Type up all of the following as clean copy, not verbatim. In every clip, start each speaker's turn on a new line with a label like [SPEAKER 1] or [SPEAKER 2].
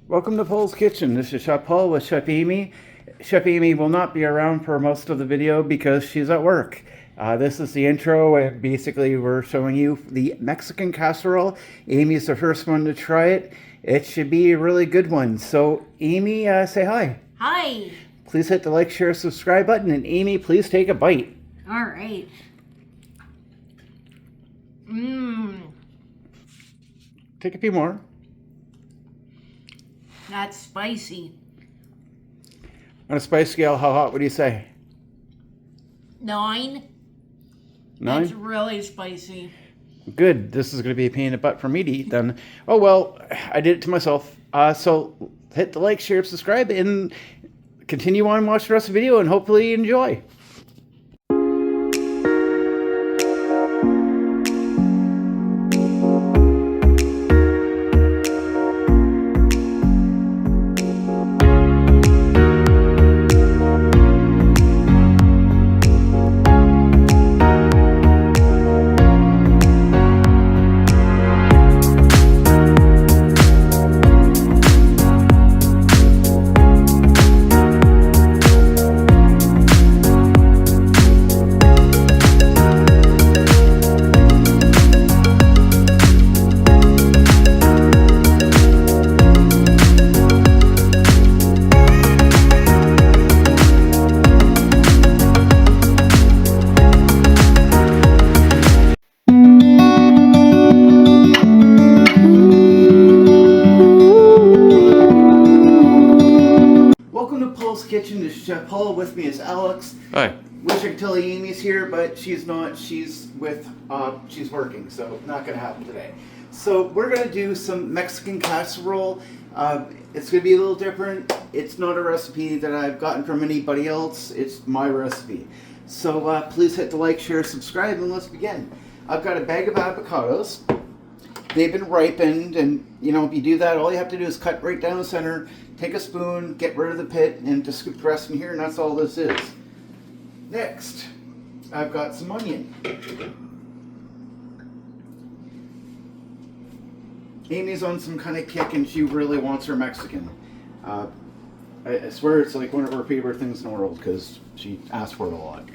[SPEAKER 1] Welcome to Poul's Kitchen. This is Chef Poul with Chef Amy. Chef Amy will not be around for most of the video because she's at work. This is the intro, and basically we're showing you the Mexican casserole. Amy's the first one to try it. It should be a really good one. So Amy, say hi.
[SPEAKER 2] Hi.
[SPEAKER 1] Please hit the like, share, subscribe button, and Amy, please take a bite.
[SPEAKER 2] All right.
[SPEAKER 1] Take a few more.
[SPEAKER 2] That's spicy.
[SPEAKER 1] On a spice scale, how hot would you say?
[SPEAKER 2] 9.
[SPEAKER 1] 9?
[SPEAKER 2] That's really spicy.
[SPEAKER 1] Good. This is going to be a pain in the butt for me to eat then. Oh, well, I did it to myself. So hit the like, share, subscribe, and continue on, watch the rest of the video, and hopefully you enjoy. Welcome to Poul's Kitchen. This is Chef Poul. With me is Alex.
[SPEAKER 3] Hi.
[SPEAKER 1] Wish I could tell you Amy's here, but she's not. She's working, so not going to happen today. So we're going to do some Mexican casserole. It's going to be a little different. It's not a recipe that I've gotten from anybody else. It's my recipe. So please hit the like, share, subscribe, and let's begin. I've got a bag of avocados. They've been ripened, and if you do that, all you have to do is cut right down the center, take a spoon, get rid of the pit, and just scoop the rest in here, and that's all this is. Next, I've got some onion. Amy's on some kind of kick, and she really wants her Mexican. I swear it's like one of her favorite things in the world because she asks for it a lot.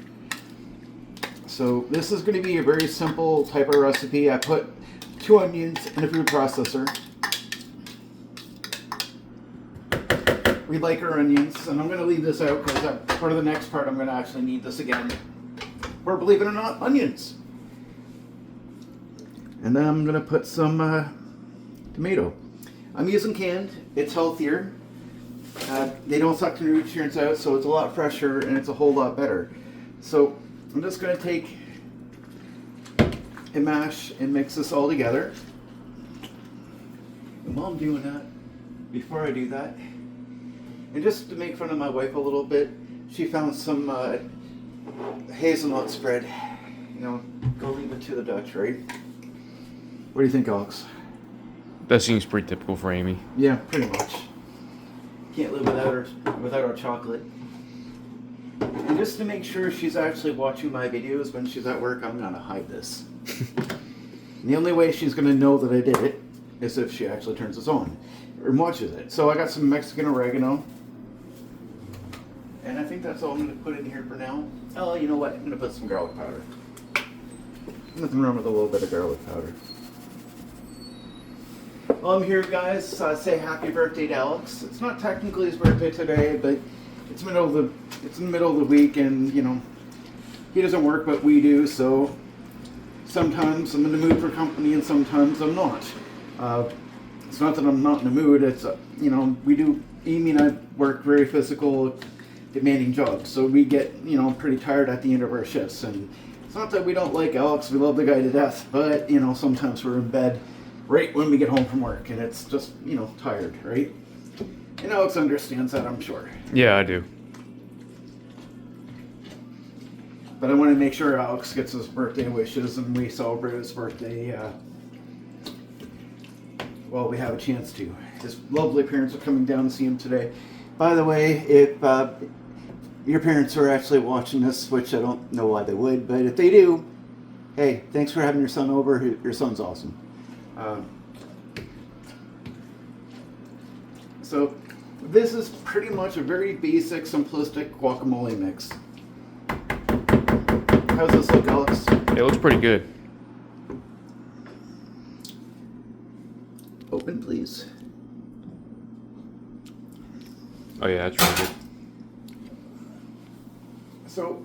[SPEAKER 1] So this is going to be a very simple type of recipe. I put 2 onions in a food processor. We like our onions, and I'm going to leave this out because part of the next part I'm going to actually need this again. Or believe it or not, onions. And then I'm going to put some tomato. I'm using canned. It's healthier. They don't suck the nutrients out, so it's a lot fresher and it's a whole lot better. So I'm just going to take and mash and mix this all together. And while I'm doing that, before I do that, and just to make fun of my wife a little bit, she found some hazelnut spread. Go leave it to the Dutch, right? What do you think, Alex?
[SPEAKER 3] That seems pretty typical for Amy.
[SPEAKER 1] Yeah, pretty much. Can't live without our chocolate. And just to make sure she's actually watching my videos when she's at work, I'm gonna hide this. And the only way she's gonna know that I did it is if she actually turns this on or watches it. So I got some Mexican oregano. And I think that's all I'm gonna put in here for now. Oh, you know what? I'm gonna put some garlic powder. Nothing wrong with a little bit of garlic powder. While I'm here, guys, say happy birthday to Alex. It's not technically his birthday today, but it's in the middle of the week, and he doesn't work, but we do. So sometimes I'm in the mood for company, and sometimes I'm not. It's not that I'm not in the mood. It's Amy and I work very physical, demanding jobs, so we get pretty tired at the end of our shifts. And it's not that we don't like Alex. We love the guy to death, but sometimes we're in bed right when we get home from work, and it's just tired, right? And Alex understands that, I'm sure.
[SPEAKER 3] Yeah, I do.
[SPEAKER 1] But I want to make sure Alex gets his birthday wishes and we celebrate his birthday while we have a chance to. His lovely parents are coming down to see him today. By the way, if your parents are actually watching this, which I don't know why they would, but if they do, hey, thanks for having your son over. Your son's awesome. So this is pretty much a very basic, simplistic guacamole mix. How's this look, Alex?
[SPEAKER 3] It looks pretty good.
[SPEAKER 1] Open, please.
[SPEAKER 3] Oh yeah, that's really good.
[SPEAKER 1] So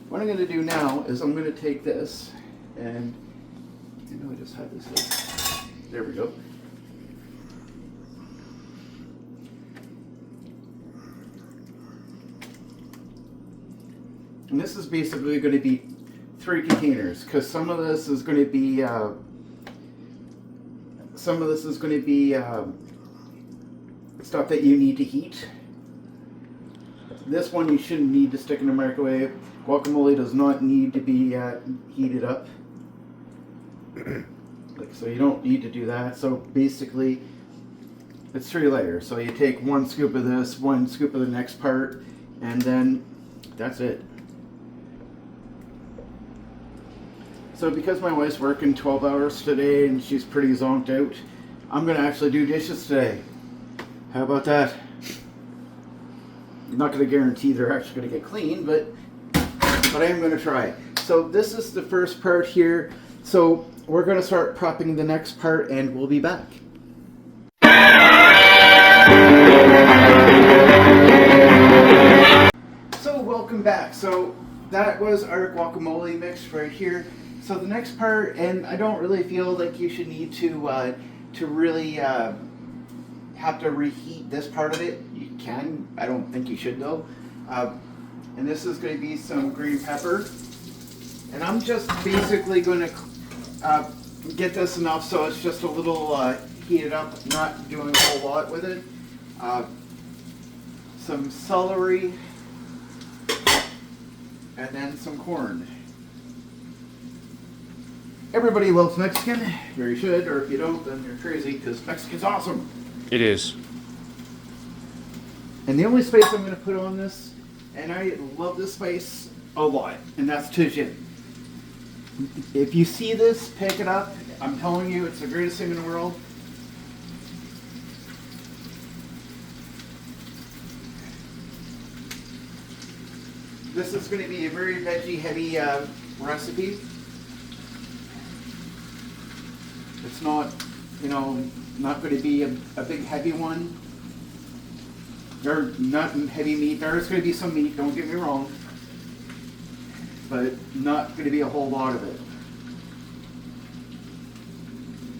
[SPEAKER 1] what I'm going to do now is I'm going to take this and I know I just had this here. There we go. And this is basically going to be 3 containers because some of this is going to be stuff that you need to heat. This one you shouldn't need to stick in the microwave. Guacamole does not need to be heated up. So you don't need to do that. So basically, it's 3 layers. So you take 1 scoop of this, 1 scoop of the next part, and then that's it. So because my wife's working 12 hours today and she's pretty zonked out, I'm going to actually do dishes today. How about that? I'm not going to guarantee they're actually going to get clean, but I am going to try. So this is the first part here. So we're going to start prepping the next part and we'll be back. So welcome back. So that was our guacamole mix right here. So the next part, and I don't really feel like you should need to really have to reheat this part of it. You can. I don't think you should though. And this is going to be some green pepper. And I'm just basically going to get this enough so it's just a little heated up, not doing a whole lot with it. Some celery. And then some corn. Everybody loves Mexican. Very should, or if you don't, then you're crazy, because Mexican's awesome.
[SPEAKER 3] It is.
[SPEAKER 1] And the only spice I'm going to put on this, and I love this spice a lot, and that's Tijin. If you see this, pick it up. I'm telling you, it's the greatest thing in the world. This is going to be a very veggie heavy recipe. It's not, not going to be a big heavy one. Or not heavy meat. There is going to be some meat, don't get me wrong. But not going to be a whole lot of it.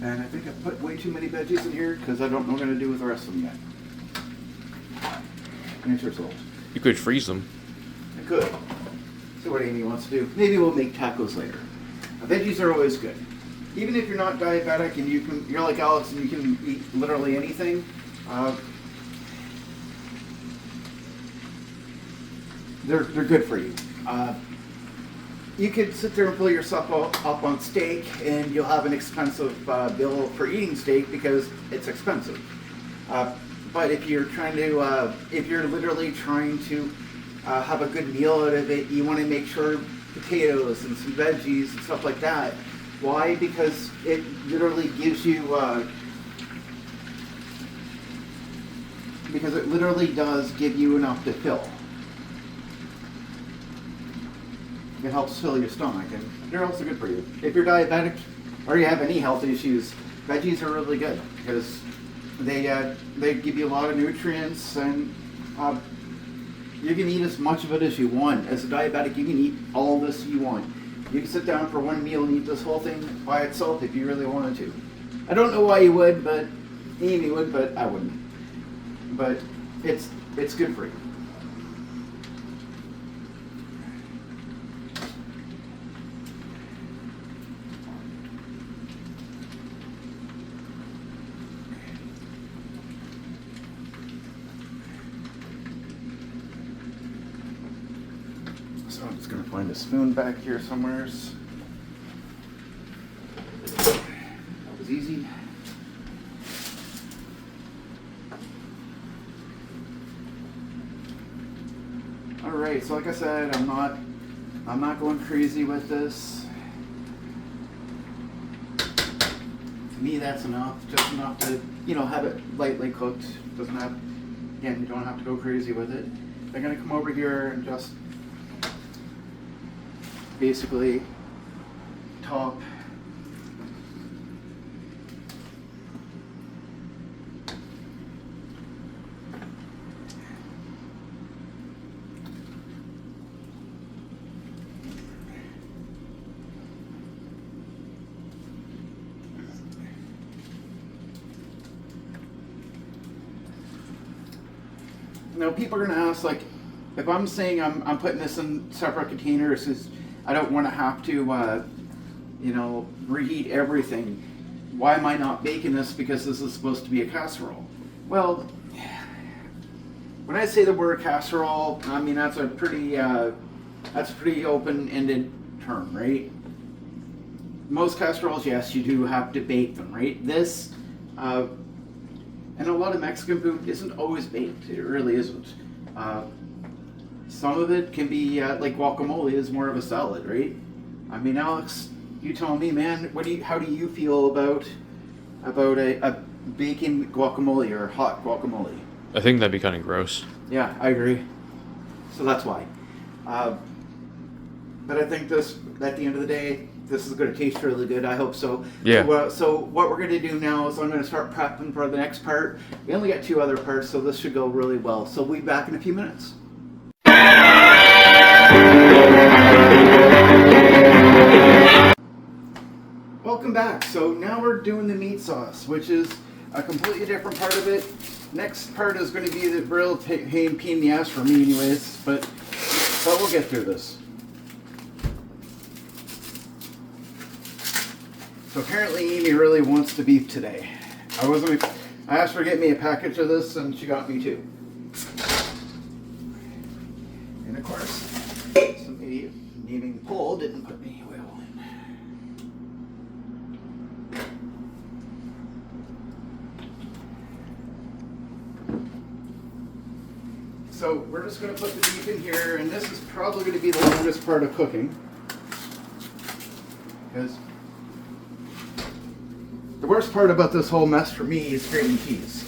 [SPEAKER 1] And I think I've put way too many veggies in here because I don't know what I'm going to do with the rest of them yet. Answer yourself.
[SPEAKER 3] You could freeze them.
[SPEAKER 1] I could. See what Amy wants to do. Maybe we'll make tacos later. Veggies are always good. Even if you're not diabetic and you're like Alex and you can eat literally anything, they're good for you. You could sit there and fill yourself up on steak and you'll have an expensive bill for eating steak because it's expensive. But if you're if you're literally trying to have a good meal out of it, you want to make sure potatoes and some veggies and stuff like that. Why? Because it literally gives you, because it literally does give you enough to fill. It helps fill your stomach, and they're also good for you. If you're diabetic or you have any health issues, veggies are really good because they give you a lot of nutrients, and you can eat as much of it as you want. As a diabetic, you can eat all this you want. You can sit down for one meal and eat this whole thing by itself if you really wanted to. I don't know why you would, but Amy would, but I wouldn't. But it's good for you. So I'm just going to find a spoon back here somewhere. That was easy. All right, so like I said, I'm not going crazy with this. me, that's enough. Just enough to, have it lightly cooked. Doesn't have, again, you don't have to go crazy with it. I'm gonna come over here and just basically top. Now people are gonna ask, like, if I'm saying I'm putting this in separate containers, is I don't want to have to, reheat everything. Why am I not baking this? Because this is supposed to be a casserole. Well, when I say the word casserole, I mean that's a pretty open-ended term, right? Most casseroles, yes, you do have to bake them, right? This. And a lot of Mexican food isn't always baked. It really isn't. Some of it can be like guacamole is more of a salad, right? I mean, Alex, you tell me, man. How do you feel about a bacon guacamole or hot guacamole?
[SPEAKER 3] I think that'd be kind of gross.
[SPEAKER 1] Yeah, I agree. So that's why. But I think this, at the end of the day, this is going to taste really good. I hope so.
[SPEAKER 3] Yeah.
[SPEAKER 1] So what we're going to do now is I'm going to start prepping for the next part. We only got 2 other parts, so this should go really well. So we'll be back in a few minutes. Welcome back. So now we're doing the meat sauce, which is a completely different part of it. Next part is going to be the real pain in the ass for me anyways, but we'll get through this. So apparently Amy really wants the beef today. I asked her to get me a package of this and she got me 2. And of course, some idiot naming Poul didn't put any oil in. So we're just going to put the beef in here, and this is probably going to be the longest part of cooking. Because the worst part about this whole mess for me is grating cheese.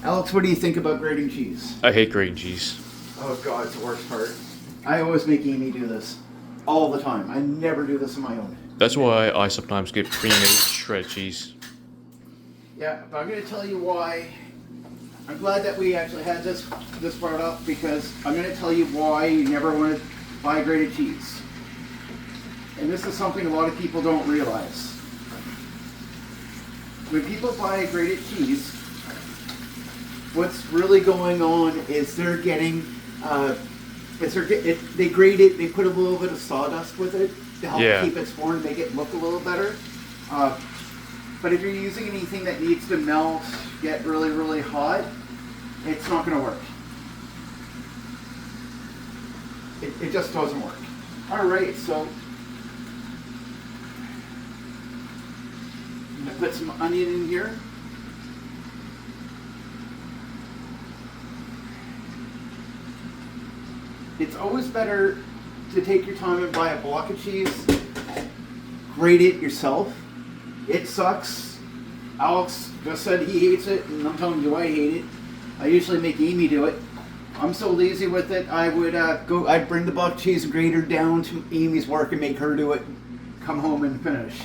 [SPEAKER 1] Alex, what do you think about grating cheese?
[SPEAKER 3] I hate grating cheese.
[SPEAKER 1] Oh God, it's the worst part. I always make Amy do this. All the time. I never do this on my own.
[SPEAKER 3] That's why I sometimes get pre-made shredded cheese.
[SPEAKER 1] Yeah, but I'm going to tell you why. I'm glad that we actually had this part up, because I'm going to tell you why you never want to buy grated cheese. And this is something a lot of people don't realize. When people buy grated cheese, what's really going on is they're getting, they grate it, they put a little bit of sawdust with it to help keep it form and make it look a little better. But if you're using anything that needs to melt, get really, really hot, it's not going to work. It just doesn't work. All right, so I'm going to put some onion in here. It's always better to take your time and buy a block of cheese, grate it yourself. It sucks. Alex just said he hates it, and I'm telling you I hate it. I usually make Amy do it. I'm so lazy with it, I'd bring the block of cheese grater down to Amy's work and make her do it, come home and finish.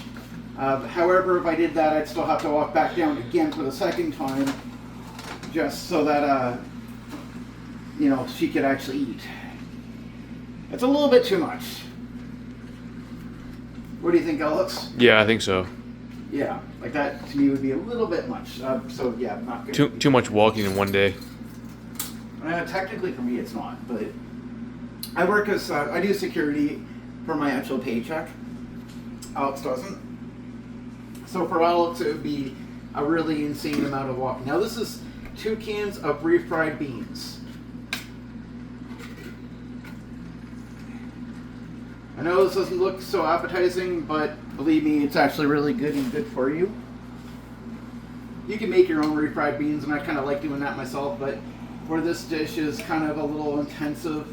[SPEAKER 1] However, if I did that, I'd still have to walk back down again for the second time, just so that, she could actually eat. It's a little bit too much. What do you think, Alex?
[SPEAKER 3] Yeah, I think so.
[SPEAKER 1] Yeah, like that to me would be a little bit much. So yeah, not good.
[SPEAKER 3] Too much walking in one day.
[SPEAKER 1] Technically for me it's not, but I work as, I do security for my actual paycheck. Alex doesn't. So for Alex it would be a really insane amount of walking. Now this is 2 cans of refried beans. I know this doesn't look so appetizing, but believe me, it's actually really good and good for you. You can make your own refried beans, and I kind of like doing that myself, but for this dish is kind of a little intensive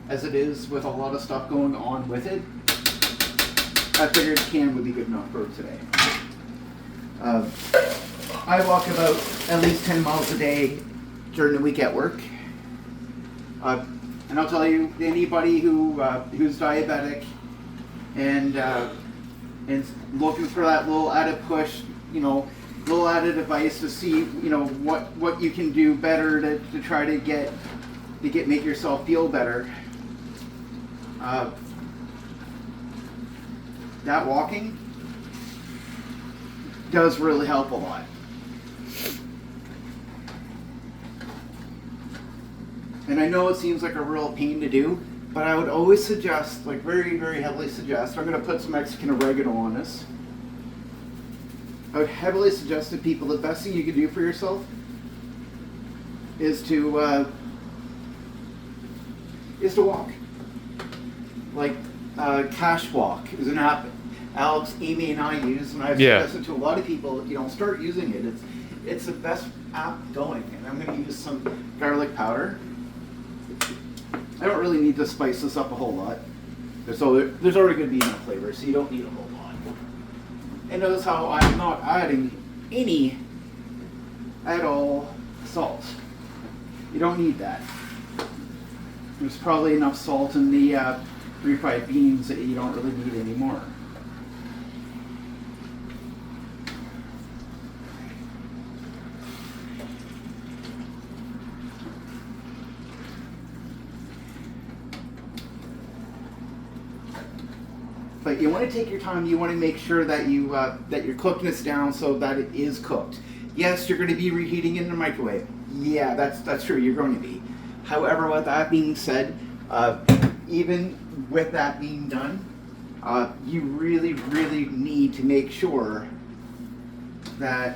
[SPEAKER 1] as it is with a lot of stuff going on with it. I figured a can would be good enough for today. Uh, I walk about at least 10 miles a day during the week at work. And I'll tell you, anybody who's diabetic and looking for that little added push, little added advice to see, what you can do better to try to make yourself feel better. That walking does really help a lot. And I know it seems like a real pain to do, but I would always suggest, like very, very heavily suggest, I'm going to put some Mexican oregano on this. I would heavily suggest to people the best thing you can do for yourself is to walk. Like Cash Walk is an app Alex, Amy, and I use, and I've suggested to a lot of people, start using it. It's the best app going, and I'm going to use some garlic powder. I don't really need to spice this up a whole lot. There's already going to be enough flavor, so you don't need a whole lot. And notice how I'm not adding any at all salt. You don't need that. There's probably enough salt in the refried beans that you don't really need anymore. But you want to take your time. You want to make sure that that you're cooking this down so that it is cooked. Yes, you're going to be reheating it in the microwave. Yeah, that's true. You're going to be. However, with that being said, even with that being done, you really, really need to make sure that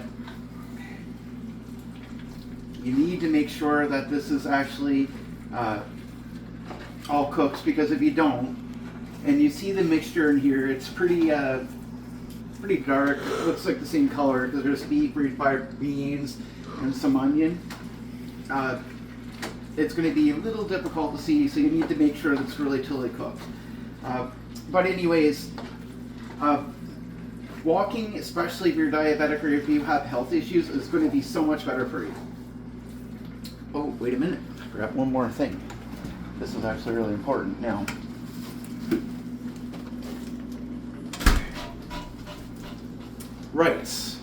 [SPEAKER 1] this is actually all cooked, because if you don't, and you see the mixture in here, it's pretty dark. It looks like the same color because there's beef, refried beans, and some onion. It's going to be a little difficult to see, so you need to make sure that it's really totally cooked. But anyways, walking, especially if you're diabetic or if you have health issues, is going to be so much better for you. Oh, wait a minute. I forgot one more thing. This is actually really important now. Rice.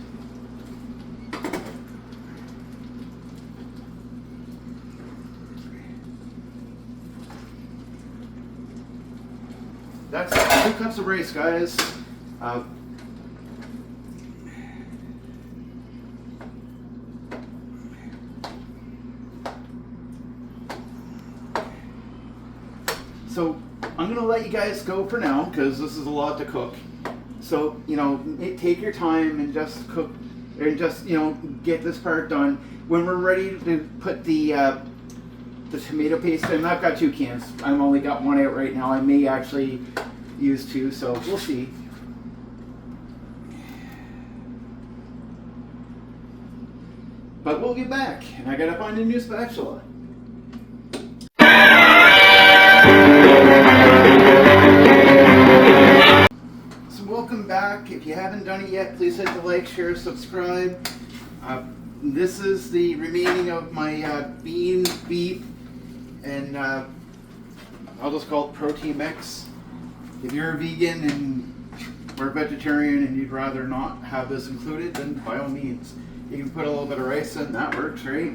[SPEAKER 1] That's 2 cups of rice, guys. So I'm going to let you guys go for now because this is a lot to cook. So, take your time and just cook, and just, get this part done. When we're ready to put the tomato paste in, I've got 2 cans. I've only got 1 out right now. I may actually use 2, so we'll see. But we'll get back, and I gotta find a new spatula. Welcome back. If you haven't done it yet, please hit the like, share, subscribe. This is the remaining of my beef, and I'll just call it protein mix. If you're a vegan and or a vegetarian and you'd rather not have this included, then by all means, you can put a little bit of rice in. That works, right?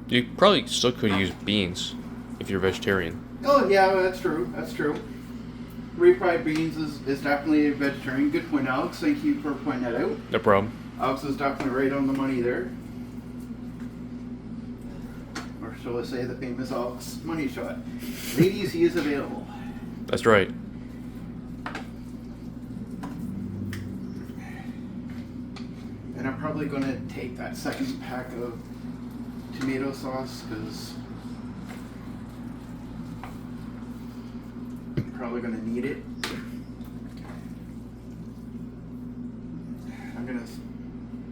[SPEAKER 3] You probably still could use beans if you're vegetarian.
[SPEAKER 1] Oh yeah, that's true. That's true. Refried beans is definitely a vegetarian. Good point, Alex. Thank you for pointing that out.
[SPEAKER 3] No problem.
[SPEAKER 1] Alex is definitely right on the money there. Or shall I say the famous Alex money shot. Ladies, he is available.
[SPEAKER 3] That's right.
[SPEAKER 1] And I'm probably going to take that second pack of tomato sauce because I'm probably going to need it. I'm going to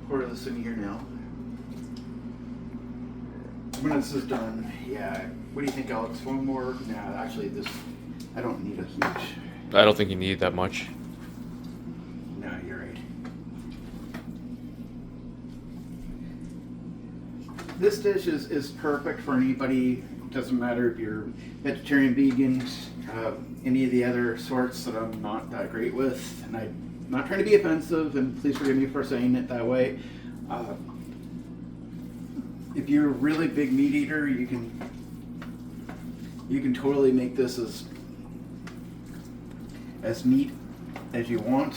[SPEAKER 1] pour this in here now. When this is done, yeah. What do you think, Alex? One more? Nah, actually, I don't need a huge.
[SPEAKER 3] I don't think you need that much.
[SPEAKER 1] This dish is perfect for anybody. Doesn't matter if you're vegetarian, vegan, any of the other sorts that I'm not that great with. And I'm not trying to be offensive, and please forgive me for saying it that way. If you're a really big meat eater, you can totally make this as neat as you want.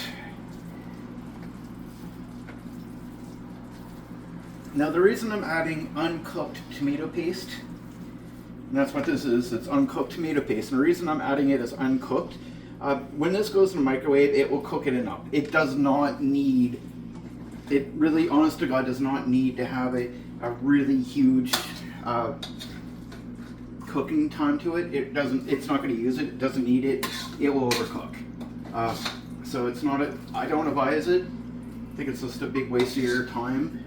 [SPEAKER 1] Now the reason I'm adding uncooked tomato paste, and that's what this is, it's uncooked tomato paste, and the reason I'm adding it as uncooked, when this goes in the microwave, it will cook it enough. It does not need, it really, honest to God, does not need to have a really huge cooking time to it. It's not going to use it. It doesn't need it. It will overcook. So it's not I don't advise it. I think it's just a big waste of your time.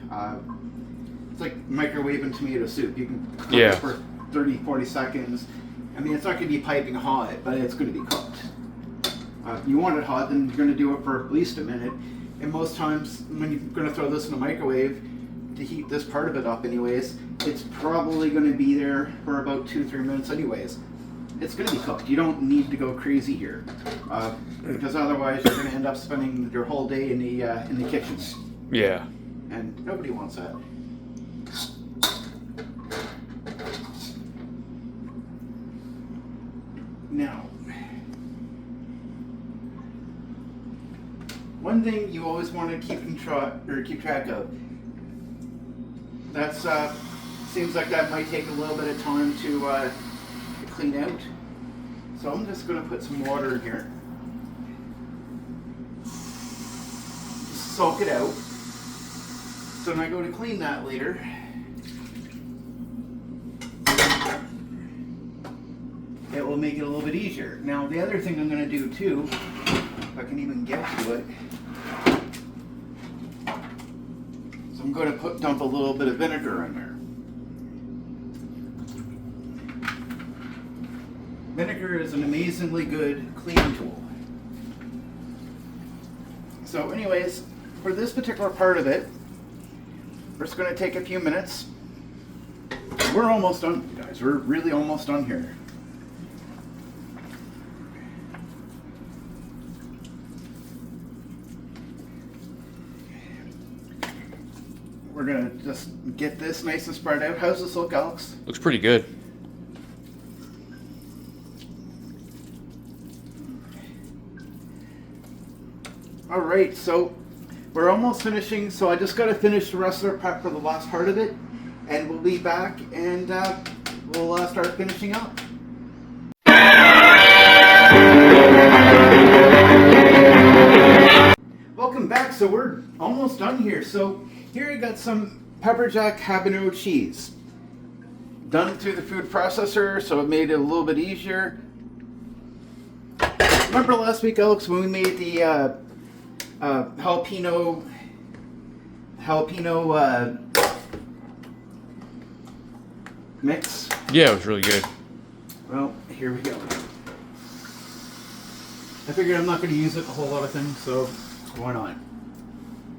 [SPEAKER 1] It's like microwaving tomato soup. You can cook it for 30, 40 seconds. I mean, it's not going to be piping hot, but it's going to be cooked. You want it hot, then you're going to do it for at least a minute. And most times, when you're going to throw this in a microwave to heat this part of it up anyways, it's probably going to be there for about 2-3 minutes anyways. It's going to be cooked. You don't need to go crazy here, because otherwise you're going to end up spending your whole day in the kitchen.
[SPEAKER 3] Yeah.
[SPEAKER 1] And nobody wants that. Now, one thing you always want to keep track of. That's seems like that might take a little bit of time to clean out. So I'm just going to put some water in here. Soak it out. So when I go to clean that later, it will make it a little bit easier. Now the other thing I'm going to do too, if I can even get to it, so I'm going to dump a little bit of vinegar in there. Vinegar is an amazingly good cleaning tool. So anyways, for this particular part of it, we're just going to take a few minutes. We're almost done, guys. We're really almost done here. We're going to just get this nice and spread out. How's this look, Alex?
[SPEAKER 3] Looks pretty good.
[SPEAKER 1] All right, so we're almost finishing. So I just got to finish the rest of the prep for the last part of it, and we'll be back and we'll start finishing up. Welcome back. So we're almost done here. So here you got some pepper jack habanero cheese, done through the food processor, so it made it a little bit easier. Remember last week, Alex, when we made the jalapeno mix?
[SPEAKER 3] Yeah, it was really good.
[SPEAKER 1] Well, here we go. I figured I'm not going to use it a whole lot of things, so why not?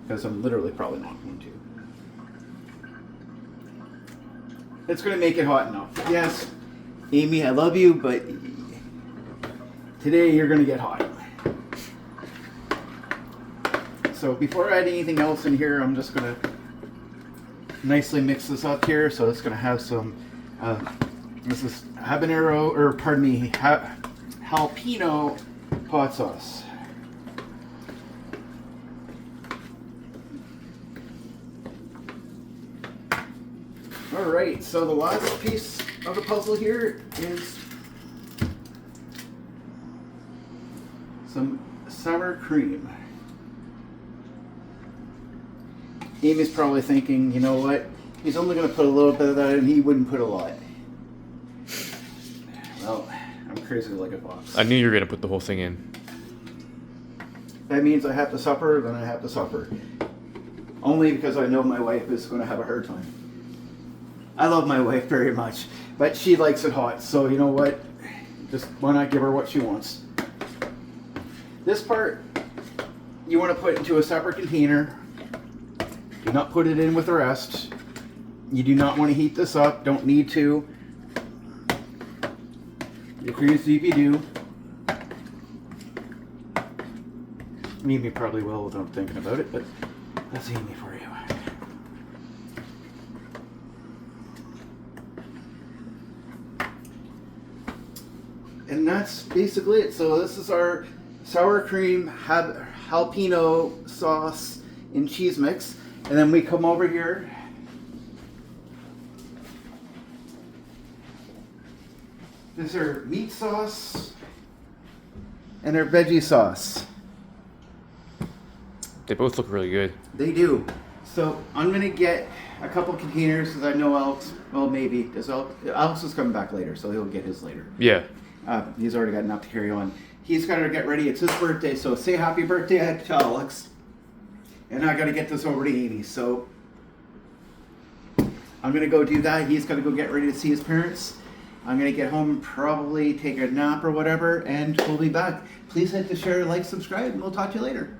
[SPEAKER 1] Because I'm literally probably not going to. It's going to make it hot enough. Yes, Amy, I love you, but today you're going to get hot. So before I add anything else in here, I'm just going to nicely mix this up here. So it's going to have some, this is habanero, or pardon me, jalapeno hot sauce. Alright, so the last piece of the puzzle here is some sour cream. Amy's probably thinking, you know what, he's only going to put a little bit of that in, he wouldn't put a lot. Well, I'm crazy like a fox.
[SPEAKER 3] I knew you were going to put the whole thing in.
[SPEAKER 1] That means I have to suffer, then I have to suffer. Only because I know my wife is going to have a hard time. I love my wife very much, but she likes it hot, so you know what? Just why not give her what she wants? This part, you want to put into a separate container. Do not put it in with the rest. You do not want to heat this up. Don't need to. Your cream's deep, you do. Amy probably will without thinking about it, but that's Amy for you. And that's basically it. So this is our sour cream jalapeno sauce and cheese mix. And then we come over here. This is our meat sauce and our veggie sauce.
[SPEAKER 3] They both look really good.
[SPEAKER 1] They do. So I'm gonna get a couple containers because I know Alex. Well, maybe does Alex is coming back later, so he'll get his later.
[SPEAKER 3] Yeah.
[SPEAKER 1] He's already got enough to carry on. He's got to get ready. It's his birthday, so say happy birthday to Alex. And I got to get this over to Amy. So I'm gonna go do that. He's got to go get ready to see his parents. I'm gonna get home, probably take a nap or whatever, and we'll be back. Please hit the share, like, subscribe, and we'll talk to you later.